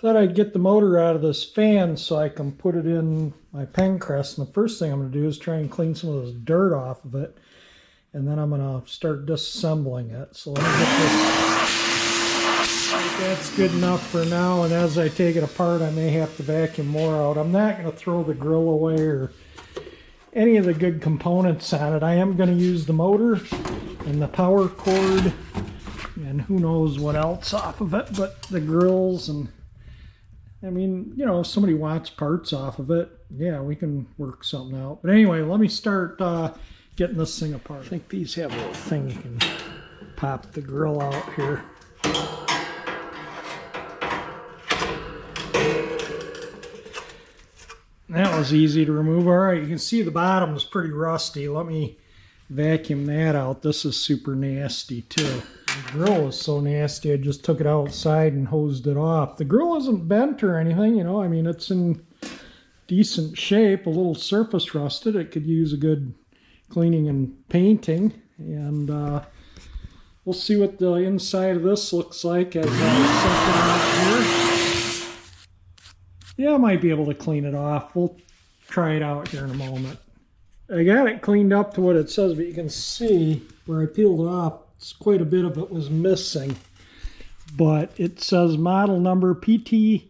Thought I'd get the motor out of this fan so I can put it in my Penncrest. And the first thing I'm going to do is try and clean some of this dirt off of it. And then I'm going to start disassembling it. So let me get this. That's good enough for now. And as I take it apart, I may have to vacuum more out. I'm not going to throw the grill away or any of the good components on it. I am going to use the motor and the power cord and who knows what else off of it. But the grills and... I mean, you know, if somebody wants parts off of it, yeah, we can work something out. But anyway, let me start getting this thing apart. I think these have a little thing you can pop the grill out here. That was easy to remove. All right, you can see the bottom is pretty rusty. Let me vacuum that out. This is super nasty too. The grill is so nasty, I just took it outside and hosed it off. The grill isn't bent or anything, you know, I mean, it's in decent shape, a little surface rusted. It could use a good cleaning and painting. And we'll see what the inside of this looks like as I set it out here. Yeah, I might be able to clean it off. We'll try it out here in a moment. I got it cleaned up to what it says, but you can see where I peeled it off, quite a bit of it was missing. But it says model number PTRC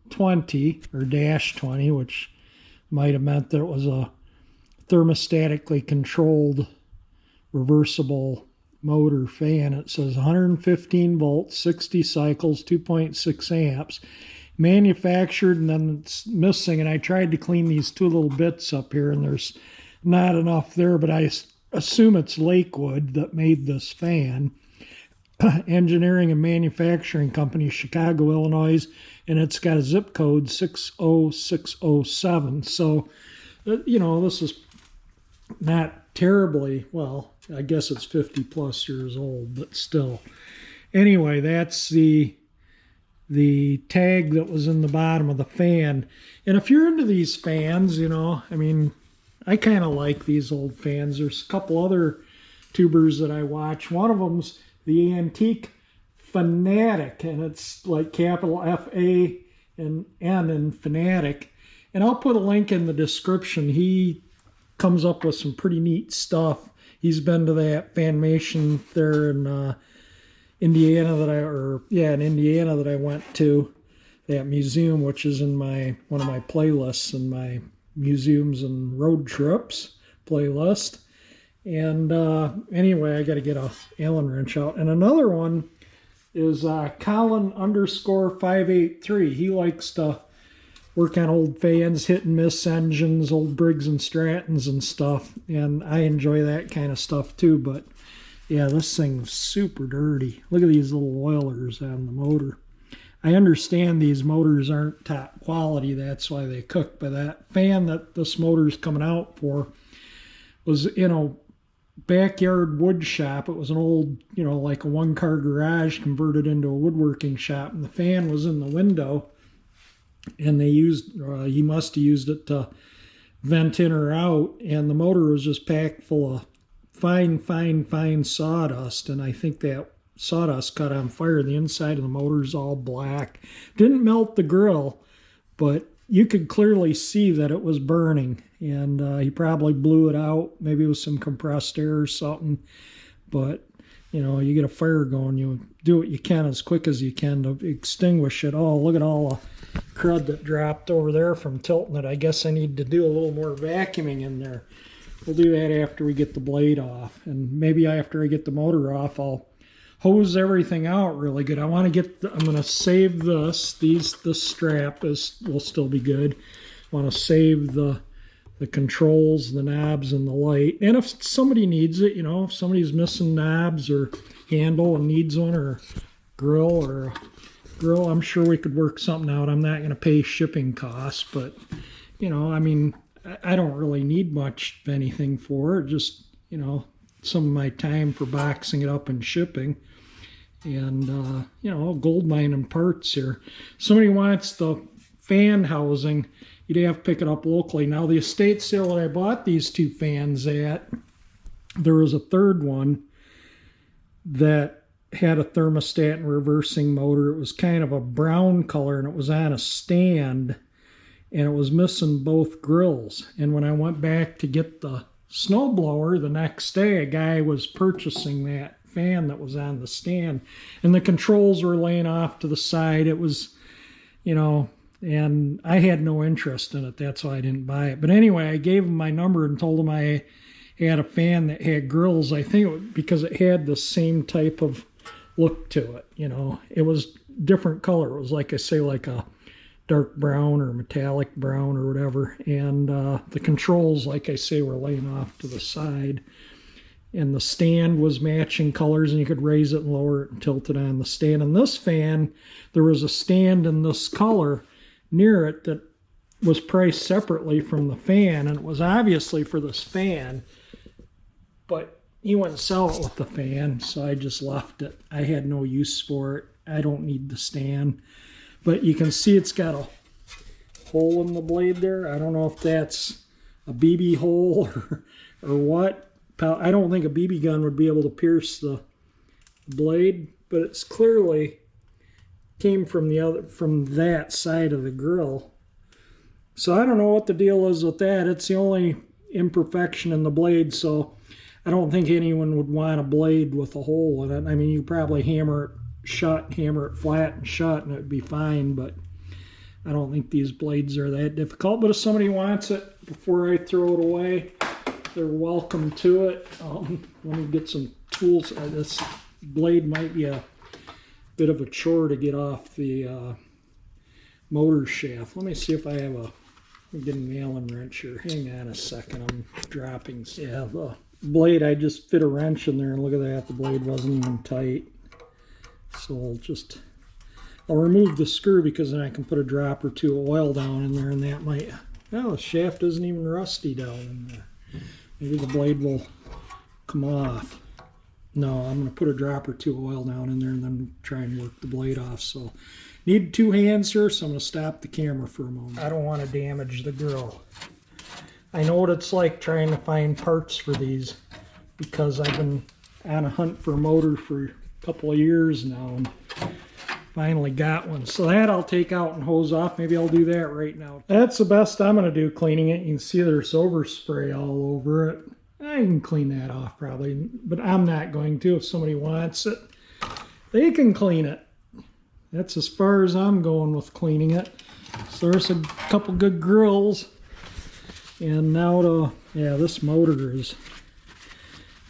20 or dash 20, which might have meant that it was a thermostatically controlled reversible motor fan. It says 115 volts, 60 cycles, 2.6 amps. Manufactured, and then it's missing. And I tried to clean these two little bits up here, and there's not enough there, but I assume it's Lakewood that made this fan. Engineering and Manufacturing Company, Chicago, Illinois, and it's got a zip code 60607. So, you know, this is not terribly, well, I guess it's 50 plus years old, but still. Anyway, that's the tag that was in the bottom of the fan. And if you're into these fans, you know, I mean, I kind of like these old fans. There's a couple other tubers that I watch. One of them's the Antique Fanatic, and it's like capital F-A and N in Fanatic. And I'll put a link in the description. He comes up with some pretty neat stuff. He's been to that Fanmation there in Indiana in Indiana that I went to, that museum, which is in one of my playlists in my museums and road trips playlist. And anyway, I got to get a Allen wrench out. And another one is Colin_583. He likes to work on old fans, hit and miss engines, old Briggs and Strattons and stuff. And I enjoy that kind of stuff too. But yeah, this thing's super dirty. Look at these little oilers on the motor. I understand these motors aren't top quality. That's why they cook. But that fan that this motor's coming out for was in a backyard wood shop. It was an old, you know, like a one-car garage converted into a woodworking shop. And the fan was in the window. And they used, he must have used it to vent in or out. And the motor was just packed full of fine sawdust, and I think that sawdust caught on fire. The inside of the motor's all black. Didn't melt the grill, but you could clearly see that it was burning, and he probably blew it out, maybe with some compressed air or something. But you know, you get a fire going, you do what you can as quick as you can to extinguish it all. Look at all the crud that dropped over there from tilting it. I guess I need to do a little more vacuuming in there. We'll do that after we get the blade off. And maybe after I get the motor off, I'll hose everything out really good. I want to get, I'm going to save this. This strap will still be good. I want to save the controls, the knobs, and the light. And if somebody needs it, you know, if somebody's missing knobs or handle and needs one, or grill, I'm sure we could work something out. I'm not going to pay shipping costs, but, you know, I mean, I don't really need much of anything for it. Just, you know, some of my time for boxing it up and shipping. And, you know, gold mining parts here. Somebody wants the fan housing, you'd have to pick it up locally. Now, the estate sale that I bought these two fans at, there was a third one that had a thermostat and reversing motor. It was kind of a brown color, and it was on a stand, and it was missing both grills. And when I went back to get the snowblower the next day, a guy was purchasing that fan that was on the stand, and the controls were laying off to the side. It was, you know, and I had no interest in it. That's why I didn't buy it. But anyway, I gave him my number and told him I had a fan that had grills. I think it was because it had the same type of look to it. You know, it was different color. It was, like I say, like a dark brown or metallic brown or whatever. And the controls, like I say, were laying off to the side. And the stand was matching colors, and you could raise it and lower it and tilt it on the stand. And this fan, there was a stand in this color near it that was priced separately from the fan, and it was obviously for this fan, but he wouldn't sell it with the fan, so I just left it. I had no use for it. I don't need the stand. But you can see it's got a hole in the blade there. I don't know if that's a BB hole or what. I don't think a BB gun would be able to pierce the blade, but it's clearly came from that side of the grill. So I don't know what the deal is with that. It's the only imperfection in the blade, so I don't think anyone would want a blade with a hole in it. I mean, you could probably hammer it shut, hammer it flat and shut, and it would be fine, but I don't think these blades are that difficult. But if somebody wants it before I throw it away, they're welcome to it. Let me get some tools. This blade might be a bit of a chore to get off the motor shaft. Let me see if I have a Allen wrench here. Hang on a second, I'm dropping. Yeah, the blade, I just fit a wrench in there, and look at that, the blade wasn't even tight. So I'll remove the screw, because then I can put a drop or two of oil down in there, and that might, well, the shaft isn't even rusty down in there. Maybe the blade will come off. No, I'm going to put a drop or two of oil down in there and then try and work the blade off. So need two hands here, so I'm going to stop the camera for a moment. I don't want to damage the grill. I know what it's like trying to find parts for these, because I've been on a hunt for a motor for a couple of years now, and finally got one. So that I'll take out and hose off. Maybe I'll do that right now. That's the best I'm going to do cleaning it. You can see there's overspray all over it. I can clean that off probably, but I'm not going to. If somebody wants it, they can clean it. That's as far as I'm going with cleaning it. So there's a couple good grills. And now this motor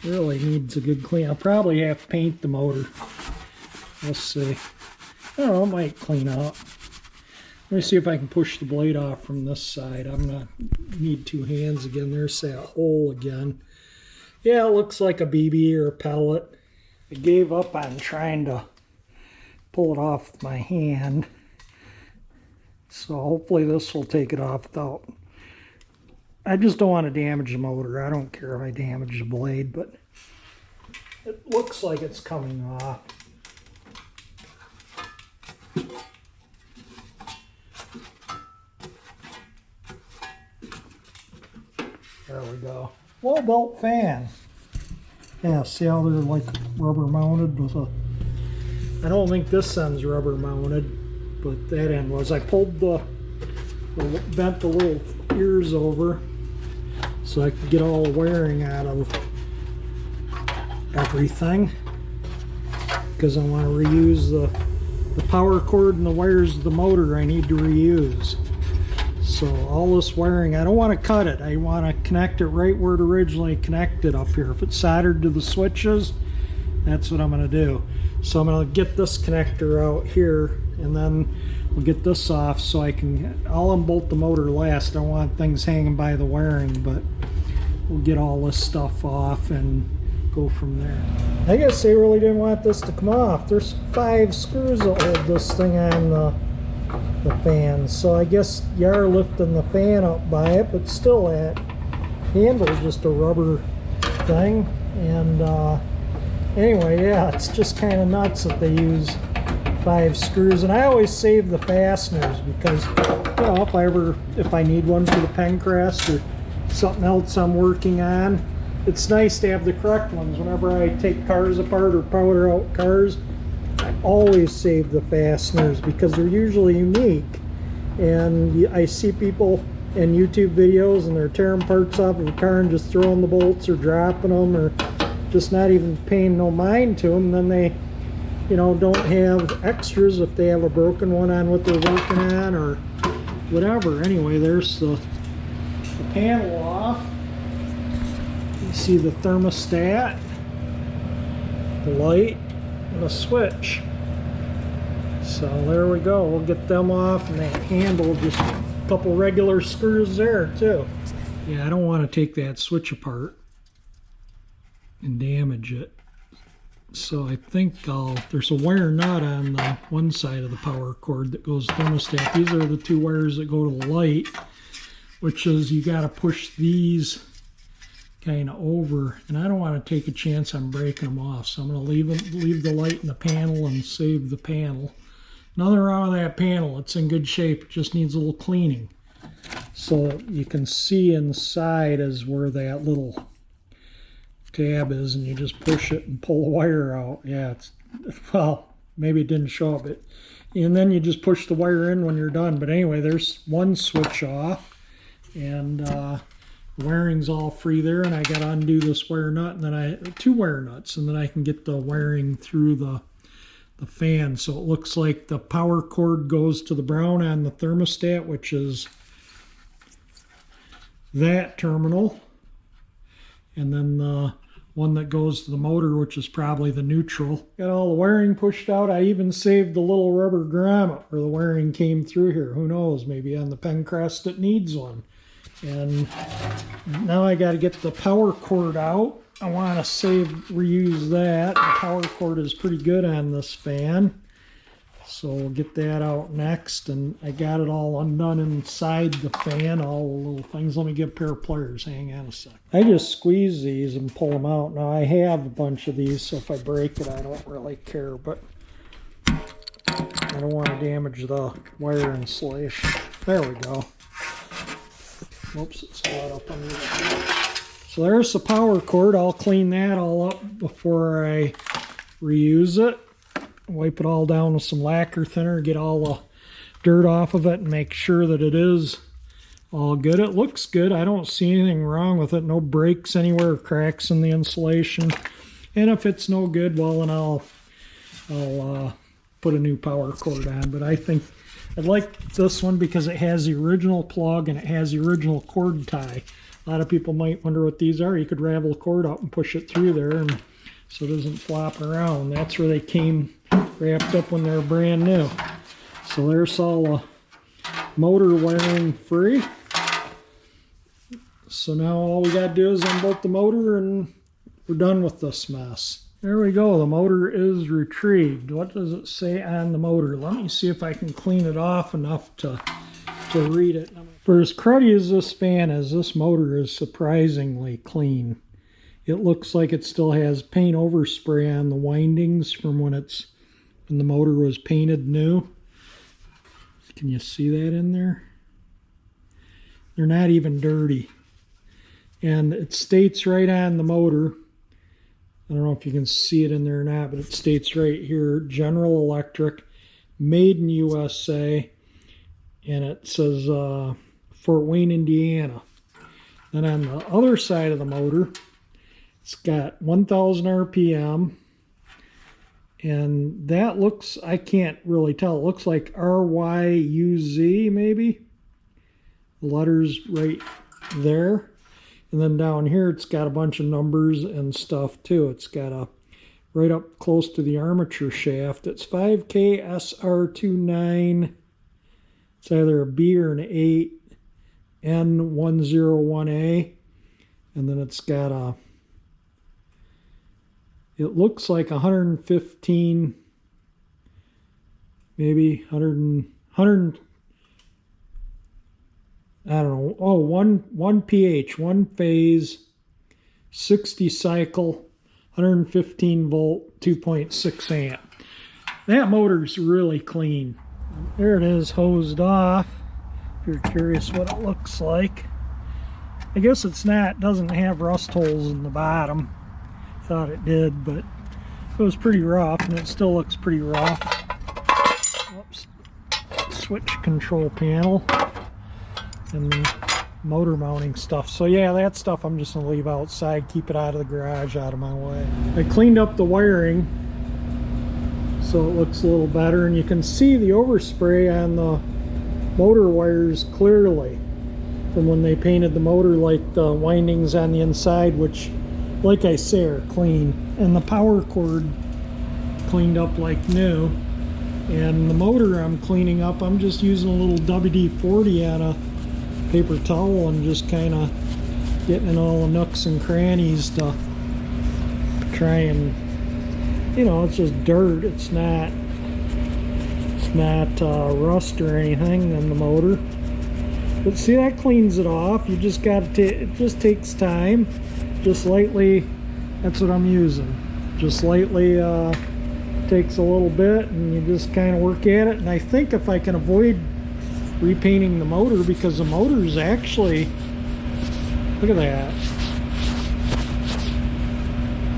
really needs a good clean. I'll probably have to paint the motor. We'll see. I don't know, it might clean up. Let me see if I can push the blade off from this side. I'm going to need two hands again. There's that hole again. Yeah, it looks like a BB or a pellet. I gave up on trying to pull it off with my hand. So hopefully this will take it off without... I just don't want to damage the motor. I don't care if I damage the blade, but it looks like it's coming off. There we go. Well-built fan. Yeah, see how they're like rubber mounted with a... I don't think this end's rubber mounted, but that end was. I pulled bent the little ears over so I could get all the wiring out of everything, because I want to reuse the power cord and the wires of the motor. I need to reuse. So all this wiring, I don't want to cut it. I want to connect it right where it originally connected up here. If it's soldered to the switches, that's what I'm going to do. So I'm going to get this connector out here, and then we'll get this off so I'll unbolt the motor last. I don't want things hanging by the wiring, but we'll get all this stuff off and go from there. I guess they really didn't want this to come off. There's 5 screws that hold this thing on the fan, so I guess you are lifting the fan up by it, but still that handle's just a rubber thing. And anyway, yeah, it's just kind of nuts that they use 5 screws. And I always save the fasteners, because you know, if I need one for the Pencrest or something else I'm working on, it's nice to have the correct ones. Whenever I take cars apart or powder out cars, I always save the fasteners because they're usually unique. And I see people in YouTube videos and they're tearing parts off of a car and just throwing the bolts or dropping them or just not even paying no mind to them. Then they, you know, don't have extras if they have a broken one on what they're working on or whatever. Anyway, there's the panel off. You see the thermostat, the light, and the switch. So there we go. We'll get them off, and that handle, just a couple regular screws there too. Yeah, I don't want to take that switch apart and damage it. So I think there's a wire nut on the one side of the power cord that goes thermostat. These are the two wires that go to the light, which is you got to push these kind of over, and I don't want to take a chance on breaking them off, so I'm going to leave the light in the panel and save the panel. Nothing wrong with that panel. It's in good shape. It just needs a little cleaning. So you can see inside is where that little tab is, and you just push it and pull the wire out. Yeah, it's, well, maybe it didn't show up, and then you just push the wire in when you're done. But anyway, there's one switch off, and the wiring's all free there, and I got to undo this wire nut, and then two wire nuts, and then I can get the wiring through the fan. So it looks like the power cord goes to the brown on the thermostat, which is that terminal, and then the one that goes to the motor, which is probably the neutral. Got all the wiring pushed out. I even saved the little rubber grommet where the wiring came through here. Who knows, maybe on the Penncrest it needs one. And now I got to get the power cord out. I want to reuse that. The power cord is pretty good on this fan, so we'll get that out next. And I got it all undone inside the fan, all the little things. Let me get a pair of pliers. Hang on a sec. I just squeeze these and pull them out. Now I have a bunch of these, so if I break it, I don't really care, but I don't want to damage the wire insulation. There we go. Whoops, it's caught up under the... So there's the power cord. I'll clean that all up before I reuse it. Wipe it all down with some lacquer thinner, get all the dirt off of it, and make sure that it is all good. It looks good. I don't see anything wrong with it. No breaks anywhere, cracks in the insulation. And if it's no good, well, then I'll put a new power cord on. But I think I'd like this one because it has the original plug and it has the original cord tie. A lot of people might wonder what these are. You could ravel the cord up and push it through there, and so it doesn't flop around. That's where they came wrapped up when they were brand new. So there's all the motor wiring free. So now all we got to do is unbolt the motor and we're done with this mess. There we go. The motor is retrieved. What does it say on the motor? Let me see if I can clean it off enough to read it. For as cruddy as this fan is, this motor is surprisingly clean. It looks like it still has paint overspray on the windings from when the motor was painted new. Can you see that in there? They're not even dirty. And it states right on the motor, I don't know if you can see it in there or not, but it states right here, General Electric, made in USA, and it says Fort Wayne, Indiana. Then on the other side of the motor, it's got 1,000 RPM, and that looks, I can't really tell, it looks like RYUZ maybe. The letters right there. And then down here it's got a bunch of numbers and stuff too. It's got a, right up close to the armature shaft, it's 5K SR29. It's either a B or an 8, N101A. And then it's got a, it looks like 115, maybe 100, I don't know. Oh, one pH, one phase, 60 cycle, 115 volt, 2.6 amp. That motor's really clean. There it is, hosed off. If you're curious what it looks like. I guess it's not, doesn't have rust holes in the bottom. Thought it did, but it was pretty rough, and it still looks pretty rough. Whoops. Switch control panel and motor mounting stuff. So yeah, that stuff I'm just gonna leave outside, keep it out of the garage, out of my way. I cleaned up the wiring so it looks a little better, and you can see the overspray on the motor wires clearly from when they painted the motor, like the windings on the inside, which, like I say, are clean, and the power cord cleaned up like new. And the motor I'm cleaning up, I'm just using a little WD-40 on a paper towel and just kind of getting in all the nooks and crannies to try and, you know, it's just dirt. It's not rust or anything in the motor. But see, that cleans it off. You just got to, it just takes time. Just lightly, that's what I'm using. Just lightly takes a little bit, and you just kind of work at it. And I think if I can avoid repainting the motor, because the motor's actually, look at that.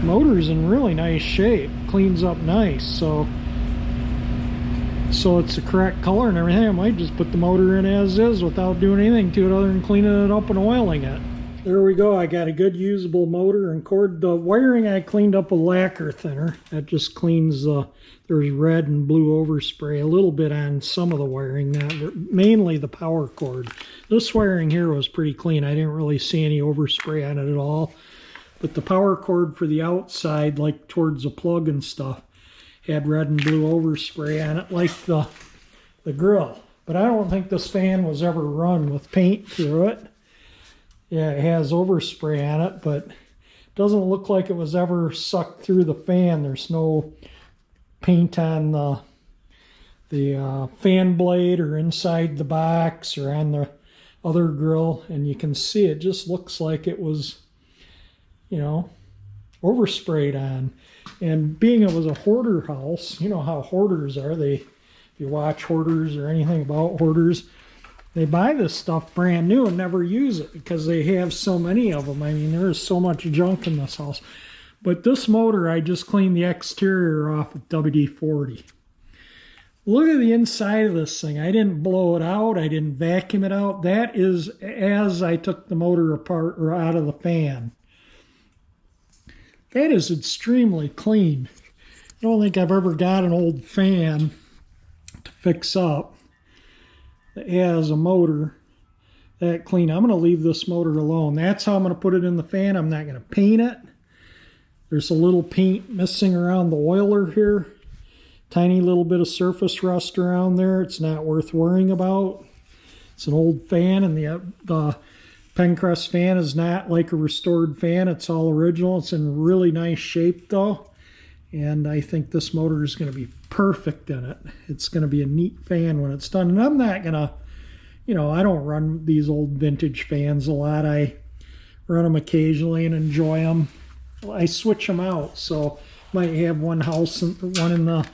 Motor's in really nice shape, cleans up nice. So it's the correct color and everything. I might just put the motor in as is without doing anything to it other than cleaning it up and oiling it. There we go. I got a good usable motor and cord. The wiring I cleaned up with lacquer thinner. That just cleans there's red and blue overspray a little bit on some of the wiring, mainly the power cord. This wiring here was pretty clean. I didn't really see any overspray on it at all. But the power cord for the outside, like towards the plug and stuff, had red and blue overspray on it, like the grill. But I don't think this fan was ever run with paint through it. Yeah, it has overspray on it, but it doesn't look like it was ever sucked through the fan. There's no paint on the fan blade or inside the box or on the other grill, and you can see it just looks like it was, you know, oversprayed on. And being it was a hoarder house, you know how hoarders are. If you watch hoarders or anything about hoarders, they buy this stuff brand new and never use it because they have so many of them. I mean, there is so much junk in this house. But this motor, I just cleaned the exterior off with WD-40. Look at the inside of this thing. I didn't blow it out. I didn't vacuum it out. That is as I took the motor apart or out of the fan. That is extremely clean. I don't think I've ever got an old fan to fix up that has a motor that clean. I'm going to leave this motor alone. That's how I'm going to put it in the fan. I'm not going to paint it. There's a little paint missing around the oiler here. Tiny little bit of surface rust around there. It's not worth worrying about. It's an old fan, and the Penncrest fan is not like a restored fan. It's all original. It's in really nice shape though. And I think this motor is going to be perfect in it. It's going to be a neat fan when it's done. And I'm not going to, you know, I don't run these old vintage fans a lot. I run them occasionally and enjoy them. I switch them out. So might have one in the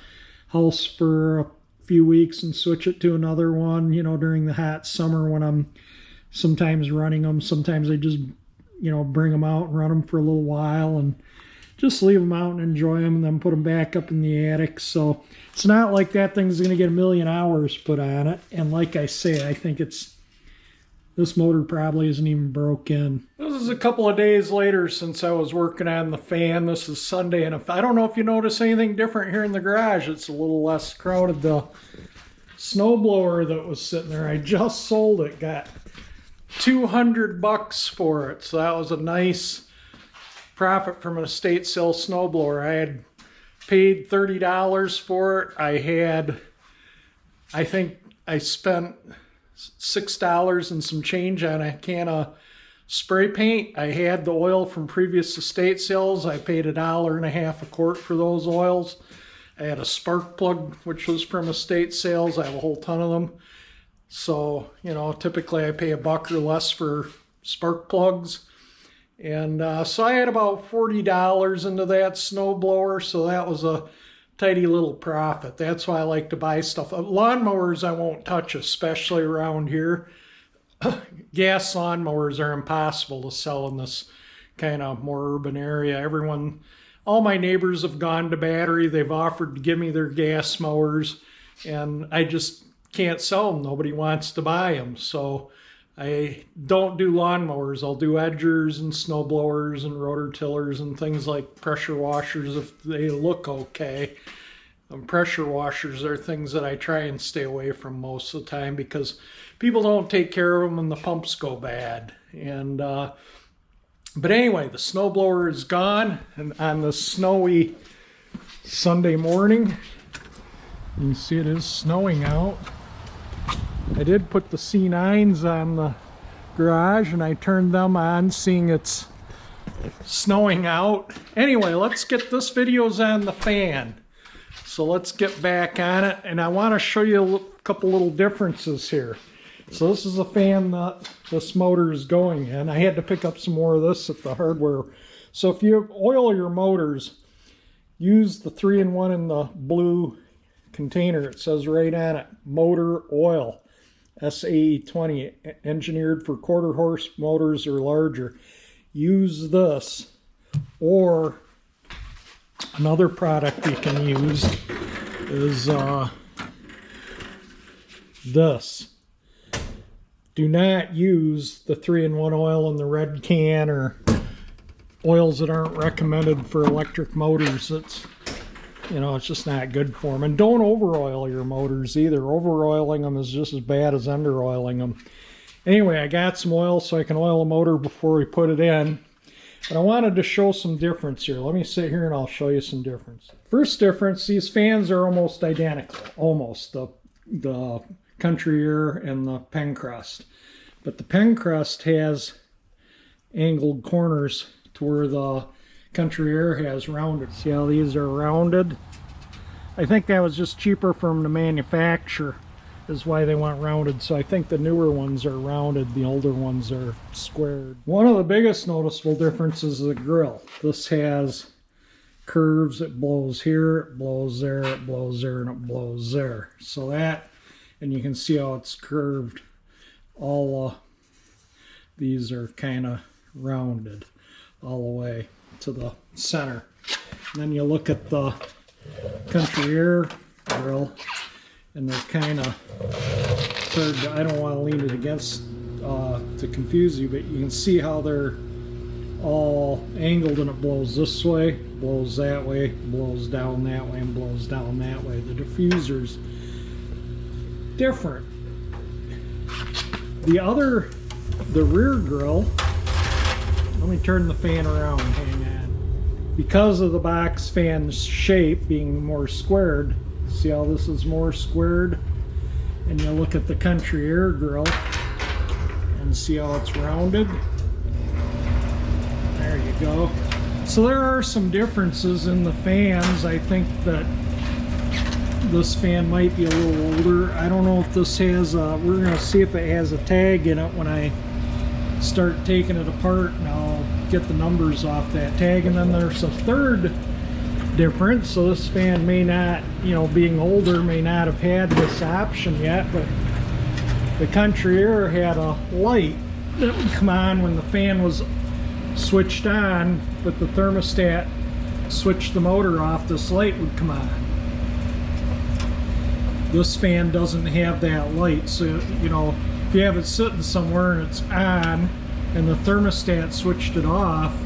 house for a few weeks and switch it to another one, you know, during the hot summer when I'm sometimes running them. Sometimes I just, you know, bring them out and run them for a little while and just leave them out and enjoy them and then put them back up in the attic. So it's not like that thing's going to get a million hours put on it. And like I say, I think this motor probably isn't even broken. This is a couple of days later since I was working on the fan. This is Sunday, and I don't know if you notice anything different here in the garage. It's a little less crowded. The snowblower that was sitting there, I just sold it. Got $200 for it. So that was a nice profit from an estate sale snowblower. I had paid $30 for it. I think I spent $6 and some change on a can of spray paint. I had the oil from previous estate sales. I paid $1.50 a quart for those oils. I had a spark plug, which was from estate sales. I have a whole ton of them. So, you know, typically I pay $1 or less for spark plugs. And so I had about $40 into that snowblower, so that was a tidy little profit. That's why I like to buy stuff. Lawnmowers I won't touch, especially around here. gas lawnmowers are impossible to sell in this kind of more urban area. All my neighbors have gone to battery. They've offered to give me their gas mowers, and I just can't sell them. Nobody wants to buy them. So I don't do lawnmowers. I'll do edgers and snow blowers and rototillers and things like pressure washers if they look okay. Pressure washers are things that I try and stay away from most of the time because people don't take care of them and the pumps go bad. And but anyway, the snowblower is gone, and on the snowy Sunday morning, you can see it is snowing out. I did put the C9s on the garage and I turned them on seeing it's snowing out. Anyway, let's get this video's on the fan. So let's get back on it, and I want to show you a couple little differences here. So this is a fan that this motor is going in. I had to pick up some more of this at the hardware. So if you oil your motors, use the 3-in-1 in the blue container. It says right on it, motor oil, SAE20, engineered for quarter horse motors or larger. Use this, or another product you can use is this. Do not use the 3-in-1 oil in the red can or oils that aren't recommended for electric motors. It's just not good for them. And don't over oil your motors either. Over oiling them is just as bad as under oiling them. Anyway, I got some oil so I can oil a motor before we put it in. But I wanted to show some difference here. Let me sit here and I'll show you some difference. First difference, these fans are almost identical. Almost. The Country Air and the Penncrest. But the Pencrest has angled corners to where the Country Air has rounded. See how these are rounded? I think that was just cheaper from the manufacturer, is why they went rounded. So I think the newer ones are rounded, the older ones are squared. One of the biggest noticeable differences is the grill. This has curves. It blows here, it blows there, it blows there, and it blows there. So that, and you can see how it's curved. All these are kind of rounded all the way to the center. And then you look at the Country Air grill, and they're kind of curved. I don't want to lean it against to confuse you, but you can see how they're all angled, and it blows this way, blows that way, blows down that way, and blows down that way. The diffuser's different. The rear grill, let me turn the fan around, hang on. Because of the box fan's shape being more squared, see how this is more squared? And you look at the Country Air grill and see how it's rounded. There you go. So there are some differences in the fans. I think that this fan might be a little older. I don't know if this has we're going to see if it has a tag in it when I start taking it apart, and I'll get the numbers off that tag. And then there's a third difference. So this fan may not, being older, may not have had this option yet, but the Country Air had a light that would come on when the fan was switched on, but the thermostat switched the motor off, this light would come on. This fan doesn't have that light, so if you have it sitting somewhere and it's on and the thermostat switched it off,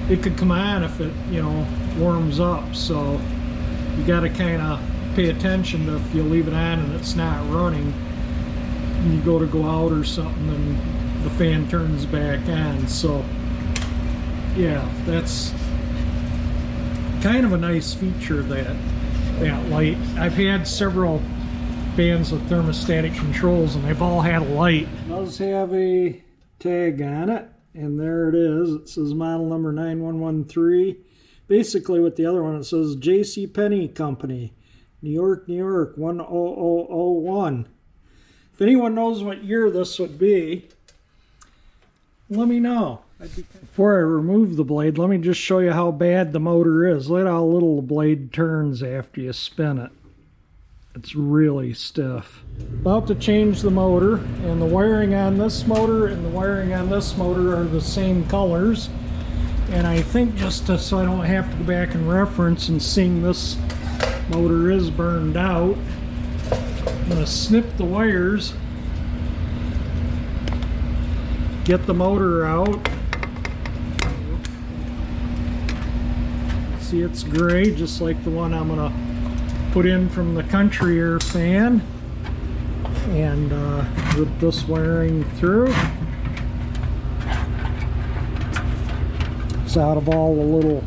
it could come on if it warms up. So you got to kind of pay attention to, if you leave it on and it's not running, and you go out or something, and the fan turns back on. So yeah, that's kind of a nice feature, that light. I've had several fans with thermostatic controls and they've all had a light. It does have a tag on it, and there it is. It says model number 9113. Basically with the other one, it says J.C. Penney Company, New York, New York, 10001. If anyone knows what year this would be, let me know. Before I remove the blade, let me just show you how bad the motor is. Look at how little the blade turns after you spin it. It's really stiff. About to change the motor, and the wiring on this motor and the wiring on this motor are the same colors. And I think just so I don't have to go back and reference and seeing this motor is burned out, I'm going to snip the wires, get the motor out. See, it's gray, just like the one I'm going to put in from the country air fan, and rip this wiring through. It's out of all the little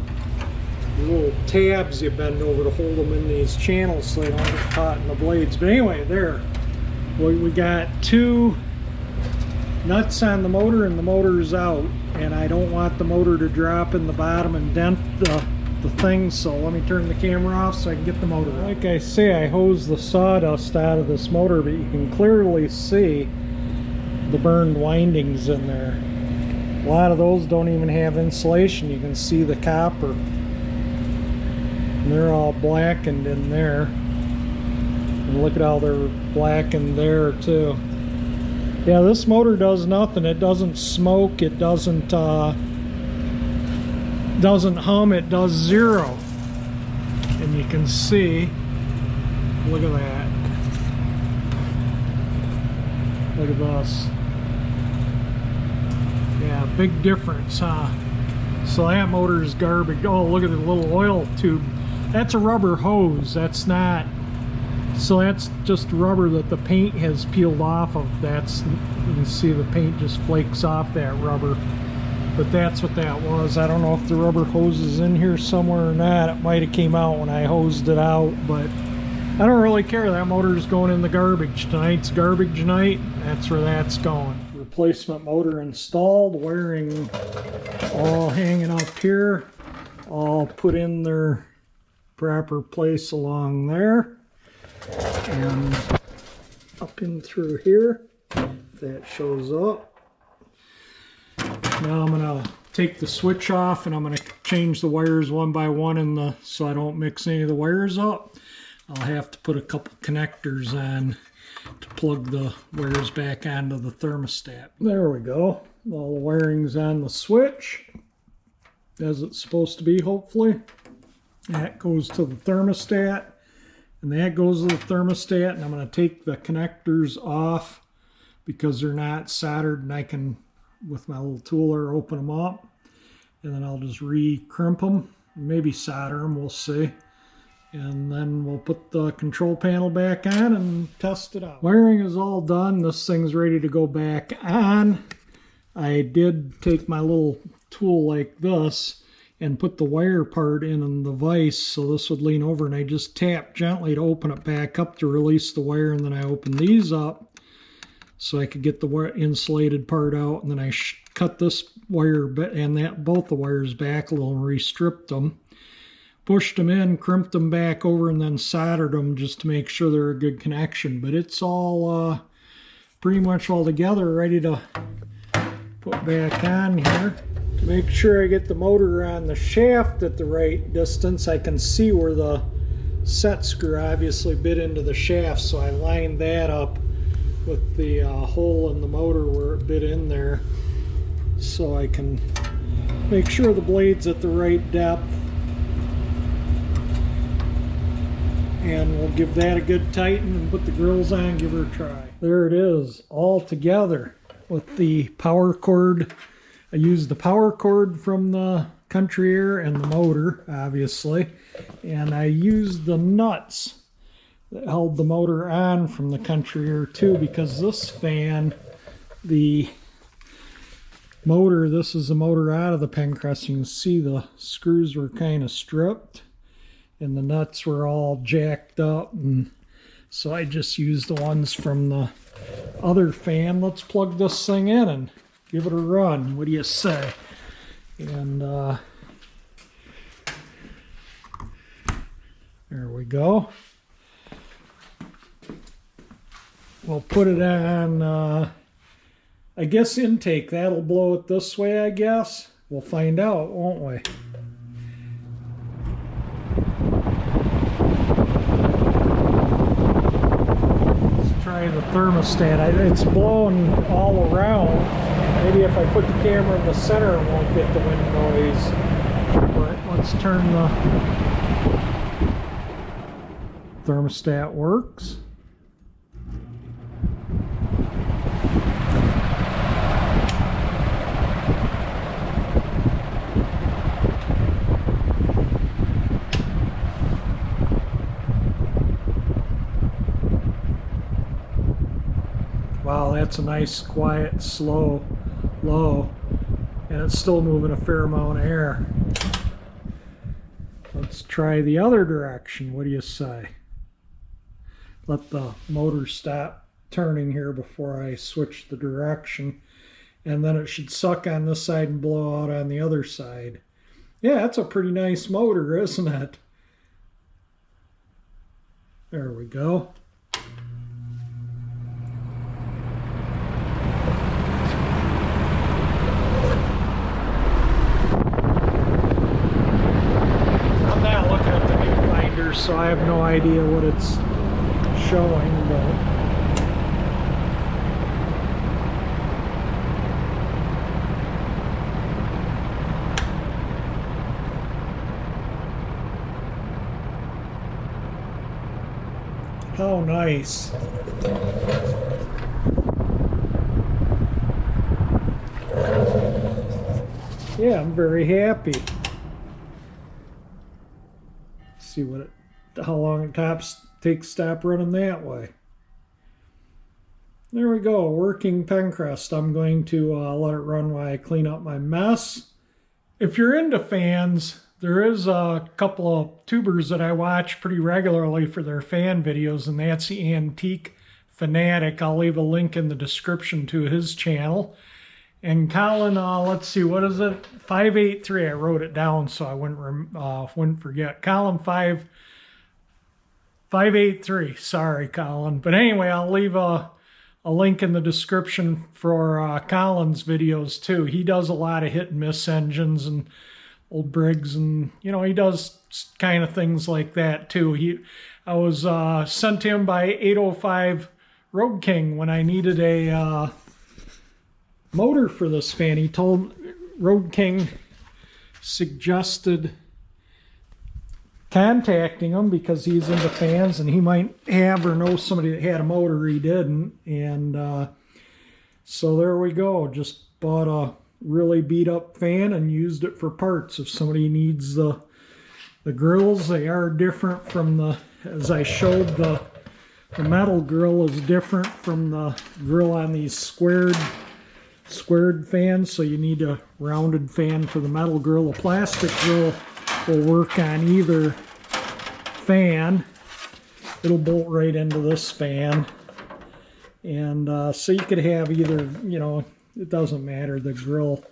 tabs you bend over to hold them in these channels so they don't get caught in the blades. But anyway, there we got two nuts on the motor, and the motor's out, and I don't want the motor to drop in the bottom and dent the thing, so let me turn the camera off so I can get the motor. Like I say, I hosed the sawdust out of this motor, but you can clearly see the burned windings in there. A lot of those don't even have insulation. You can see the copper, and they're all blackened in there, and look at how they're blackened there too. Yeah, this motor does nothing. It doesn't smoke, it doesn't hum, it does zero. And you can see, look at that, look at this. Yeah, big difference, huh? So that motor is garbage. Oh, look at the little oil tube. That's a rubber hose. That's not, so that's just rubber that the paint has peeled off of. That's, you can see the paint just flakes off that rubber. But that's what that was. I don't know if the rubber hose is in here somewhere or not. It might have came out when I hosed it out, but I don't really care. That motor's going in the garbage. Tonight's garbage night. That's where that's going. Replacement motor installed. Wiring all hanging up here. All put in their proper place along there. And up in through here. If that shows up. Now I'm going to take the switch off, and I'm going to change the wires one by one so I don't mix any of the wires up. I'll have to put a couple connectors on to plug the wires back onto the thermostat. There we go. All the wiring's on the switch, as it's supposed to be, hopefully. That goes to the thermostat, and that goes to the thermostat, and I'm going to take the connectors off because they're not soldered, and I can, with my little tooler, open them up, and then I'll just re-crimp them, maybe solder them, we'll see. And then we'll put the control panel back on and test it out. Wiring is all done. This thing's ready to go back on. I did take my little tool like this and put the wire part in the vise so this would lean over, and I just tapped gently to open it back up to release the wire, and then I opened these up so I could get the insulated part out, and then I cut this wire and both the wires back a little and re-stripped them. Pushed them in, crimped them back over, and then soldered them just to make sure they're a good connection. But it's all pretty much all together, ready to put back on here. To make sure I get the motor on the shaft at the right distance, I can see where the set screw obviously bit into the shaft, so I lined that up with the hole in the motor where it bit in there, so I can make sure the blade's at the right depth. And we'll give that a good tighten and put the grills on and give her a try. There it is, all together with the power cord. I used the power cord from the country air and the motor, obviously, and I used the nuts that held the motor on from the country air too, because this fan, the motor, this is the motor out of the Penncrest. You can see the screws were kind of stripped and the nuts were all jacked up, and so I just used the ones from the other fan. Let's plug this thing in and give it a run. What do you say? And there we go. We'll put it on, I guess, intake. That'll blow it this way, I guess. We'll find out, won't we? thermostat. It's blowing all around. Maybe if I put the camera in the center, it won't get the wind noise. But let's turn the thermostat works. Wow, that's a nice, quiet, slow, low, and it's still moving a fair amount of air. Let's try the other direction. What do you say? Let the motor stop turning here before I switch the direction, and then it should suck on this side and blow out on the other side. Yeah, that's a pretty nice motor, isn't it? There we go. So I have no idea what it's showing, but how nice. Yeah, I'm very happy. See what it, how long it takes to stop running that way. There we go, working Penncrest. I'm going to let it run while I clean up my mess. If you're into fans, there is a couple of tubers that I watch pretty regularly for their fan videos, and that's the Antique Fanatic. I'll leave a link in the description to his channel. And Colin, let's see, what is it? 583. I wrote it down so I wouldn't forget. Colin 583. Sorry, Colin. But anyway, I'll leave a link in the description for Colin's videos too. He does a lot of hit and miss engines and old Briggs, and you know, he does kind of things like that too. I was sent to him by 805 Roadking when I needed a motor for this fan. He told Roadking suggested contacting him because he's into fans and he might have or know somebody that had a motor he didn't. And so there we go. Just bought a really beat up fan and used it for parts. If somebody needs the grills, they are different from the, as I showed, the metal grill is different from the grill on these squared fans, so you need a rounded fan for the metal grill. A plastic grill will work on either fan. It'll bolt right into this fan, and so you could have either, you know, it doesn't matter the grill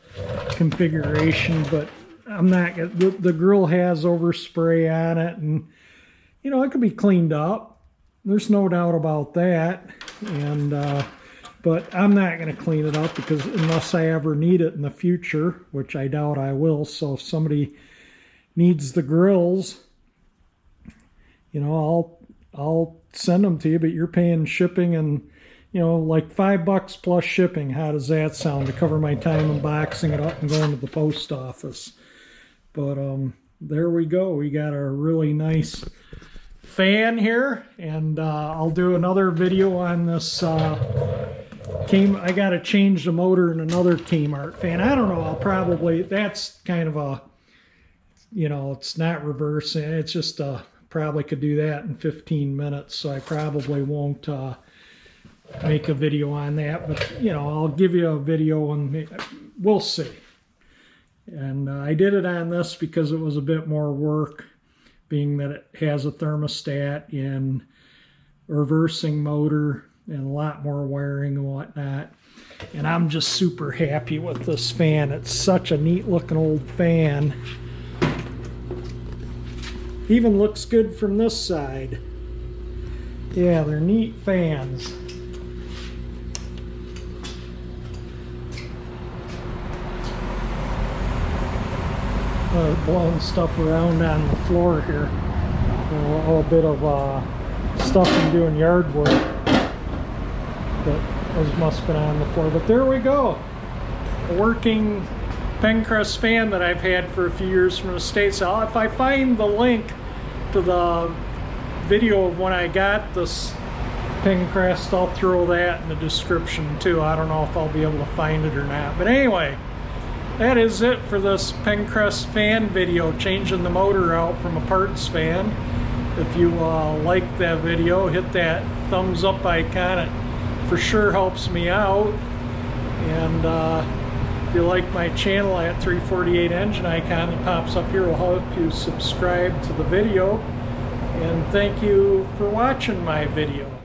configuration, but I'm not, the grill has overspray on it, and you know, it could be cleaned up, there's no doubt about that. And but I'm not going to clean it up because unless I ever need it in the future, which I doubt I will. So if somebody needs the grills, you know, I'll send them to you, but you're paying shipping and, you know, like $5 plus shipping. How does that sound to cover my time unboxing it up and going to the post office? But there we go. We got a really nice fan here, and I'll do another video on this. I got to change the motor in another Kmart fan. I don't know. I'll probably, that's kind of a, you know, it's not reversing. It's just probably could do that in 15 minutes. So I probably won't make a video on that. But, you know, I'll give you a video and we'll see. And I did it on this because it was a bit more work, being that it has a thermostat and reversing motor and a lot more wiring and whatnot. And I'm just super happy with this fan. It's such a neat looking old fan. Even looks good from this side. Yeah, they're neat fans. Blowing stuff around on the floor here. A little bit of stuff from doing yard work. but those must have been on before. But there we go. A working Penncrest fan that I've had for a few years from the States. If I find the link to the video of when I got this Pencrest, I'll throw that in the description too. I don't know if I'll be able to find it or not. But anyway, that is it for this Pencrest fan video, changing the motor out from a parts fan. If you like that video, hit that thumbs up icon. It for sure helps me out. And if you like my channel, that 348 engine icon that pops up here will help you subscribe to the video. And thank you for watching my video.